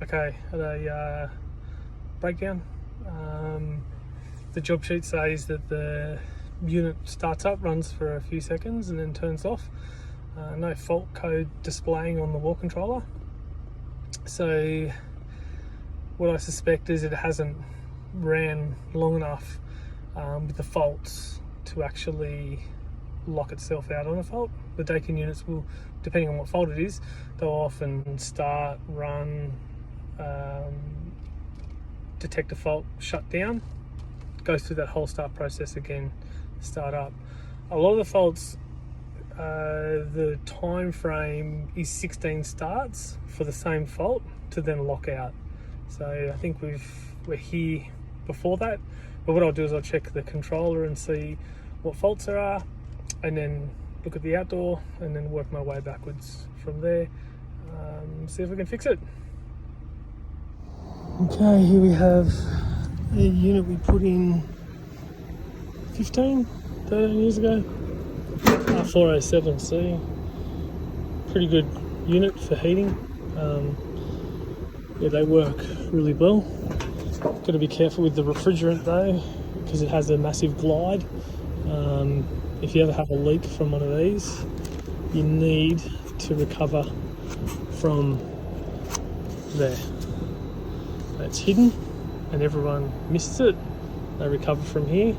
Okay, at a breakdown. The job sheet says that the unit starts up, runs for a few seconds and then turns off. No fault code displaying on the wall controller. So what I suspect is it hasn't ran long enough with the faults to actually lock itself out on a fault. The Daikin units will, depending on what fault it is, they'll often start, run, detect a fault, shut down, go through that whole start process again, start up. A lot of the faults, the time frame is 16 starts for the same fault to then lock out. So I think we're here before that, but what I'll do is I'll check the controller and see what faults there are, and then look at the outdoor and then work my way backwards from there, see if we can fix it. Okay, here we have a unit we put in 13 years ago, R407C. Pretty good unit for heating. Yeah, they work really well. Got to be careful with the refrigerant though, because it has a massive glide. If you ever have a leak from one of these, you need to recover from there. It's hidden and everyone misses it. They recover from here.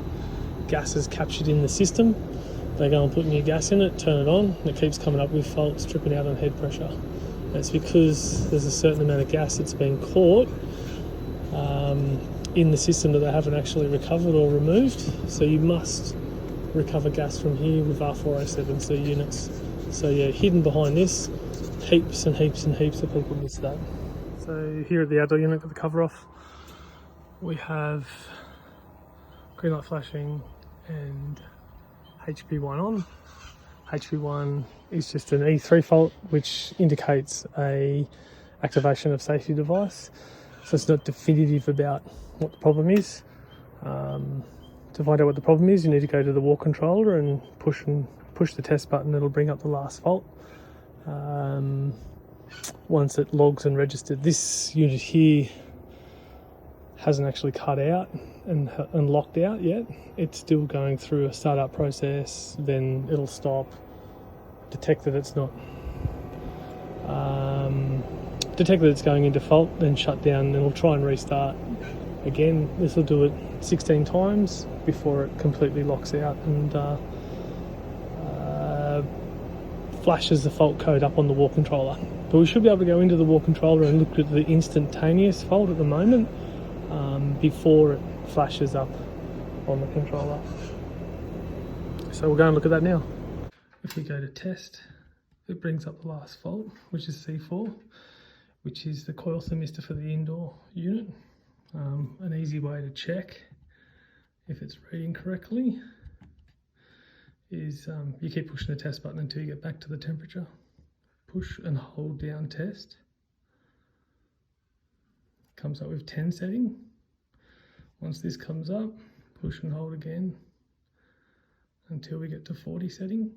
Gas is captured in the system. They go and put new gas in it, turn it on, and it keeps coming up with faults, tripping out on head pressure. That's because there's a certain amount of gas that's been caught in the system that they haven't actually recovered or removed. So you must recover gas from here with R407C units. So yeah, hidden behind this, heaps and heaps and heaps of people miss that. So here at the outdoor unit, got the cover off. We have green light flashing and HP1 on. HP1 is just an E3 fault, which indicates a activation of safety device. So it's not definitive about what the problem is. To find out what the problem is, you need to go to the wall controller and push the test button. It'll bring up the last fault. Once it logs and registered, this unit here hasn't actually cut out and locked out yet. It's still going through a startup process, then it'll stop, detect that it's not, detect that it's going into fault, then shut down, and it'll try and restart again. This will do it 16 times before it completely locks out and flashes the fault code up on the wall controller. But we should be able to go into the wall controller and look at the instantaneous fault at the moment before it flashes up on the controller. So we'll go and look at that now. If we go to test, it brings up the last fault, which is C4, which is the coil thermistor for the indoor unit. An easy way to check if it's reading correctly is you keep pushing the test button until you get back to the temperature. Push and hold down test. Comes up with 10 setting. Once this comes up, push and hold again until we get to 40 setting.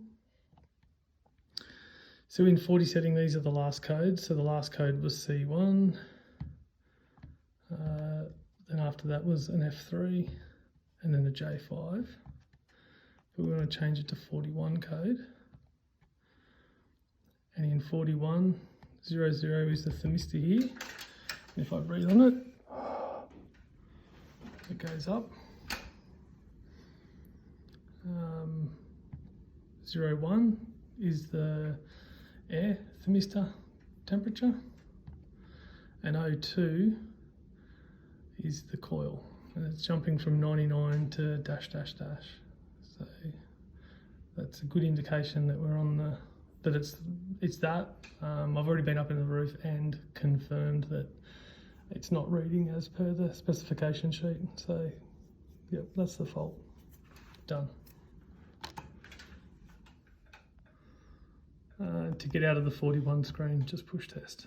So in 40 setting, these are the last codes. So the last code was C1. Then after that was an F3 and then a J5. But we want to change it to 41 code. And in 41, 00 is the thermistor here. And if I breathe on it, it goes up. 01 is the air thermistor temperature, and 02 is the coil, and it's jumping from 99 to dash dash dash. So that's a good indication that we're on the, that it's that. I've already been up in the roof and confirmed that it's not reading as per the specification sheet. So yep, that's the fault. Done. To get out of the 41 screen, just push test.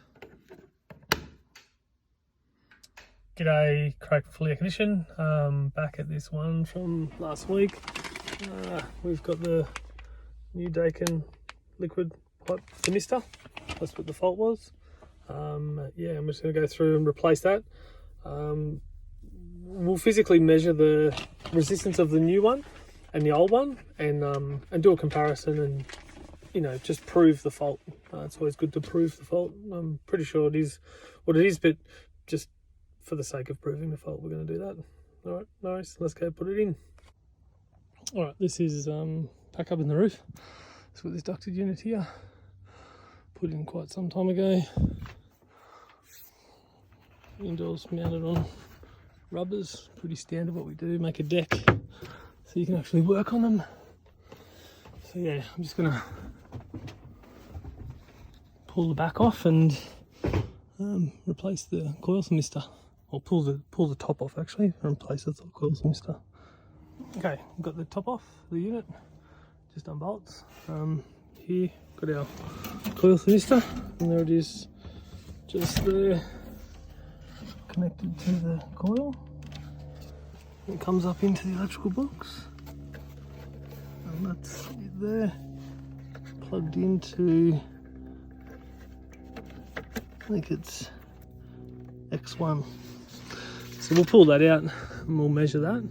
G'day, Craig Fully Air Condition. Back at this one from last week. We've got the new Daikin liquid pipe thermistor. That's what the fault was. Yeah, I'm just going to go through and replace that. We'll physically measure the resistance of the new one and the old one, and do a comparison, and just prove the fault. It's always good to prove the fault. I'm pretty sure it is what it is, but just for the sake of proving the fault, we're going to do that. All right, no worries. Let's go put it in. All right, this is back up in the roof. It's got this ducted unit here. Put in quite some time ago. Indoors mounted on rubbers. Pretty standard what we do. Make a deck so you can actually work on them. So yeah, I'm just gonna pull the back off and replace the coil thermistor, or pull the top off actually, and replace the coil thermistor. Okay, we've got the top off the unit, just unbolts. Here got our coil thermistor, and there it is, just there, connected to the coil. It comes up into the electrical box, and that's it there, plugged into, I think it's X1. So we'll pull that out and we'll measure that.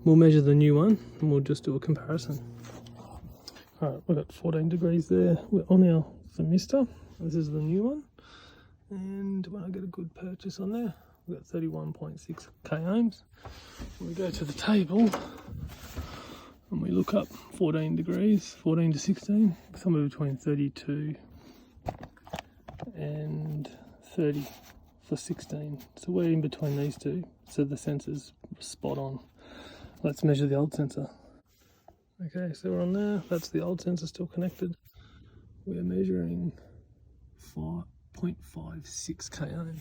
We'll measure the new one and we'll just do a comparison. Alright, we've got 14 degrees there. We're on our thermistor. This is the new one. And when I get a good purchase on there, we've got 31.6 k ohms. When we go to the table and we look up 14 degrees, 14 to 16, somewhere between 32 and 30 for 16. So we're in between these two, so the sensor's spot on. Let's measure the old sensor. Okay, so we're on there. That's the old sensor still connected. We're measuring 5.56 k ohm.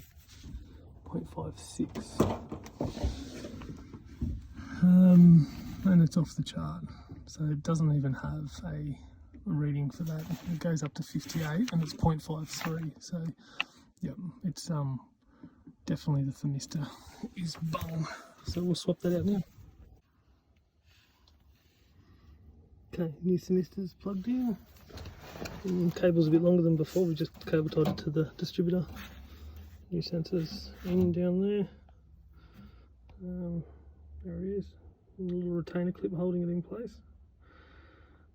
0.56. And it's off the chart, so it doesn't even have a reading for that. It goes up to 58 and it's 0.53. So yep, it's definitely the thermistor is bung. So we'll swap that out now. Okay, new thermistor's plugged in. And cable's a bit longer than before. We just cable tied it to the distributor. New sensors in down there. There he is. A little retainer clip holding it in place.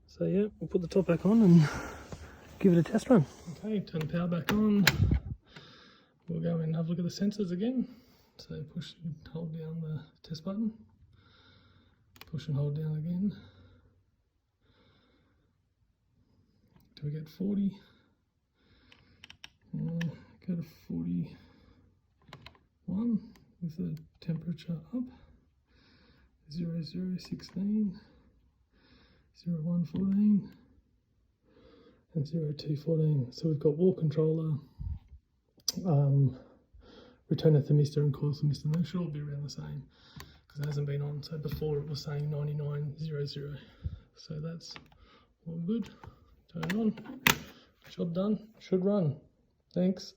So yeah, we'll put the top back on and give it a test run. Okay, turn the power back on. We'll go and have a look at the sensors again. So push and hold down the test button. Push and hold down again. Do we get 40? Go to 41 with the temperature up. 0016, 0114, and 0214. So we've got wall controller, returner thermistor and coil thermistor. They should all be around the same because it hasn't been on. So before it was saying 9900. So that's all good. Turn it on. Job done. Should run. Thanks.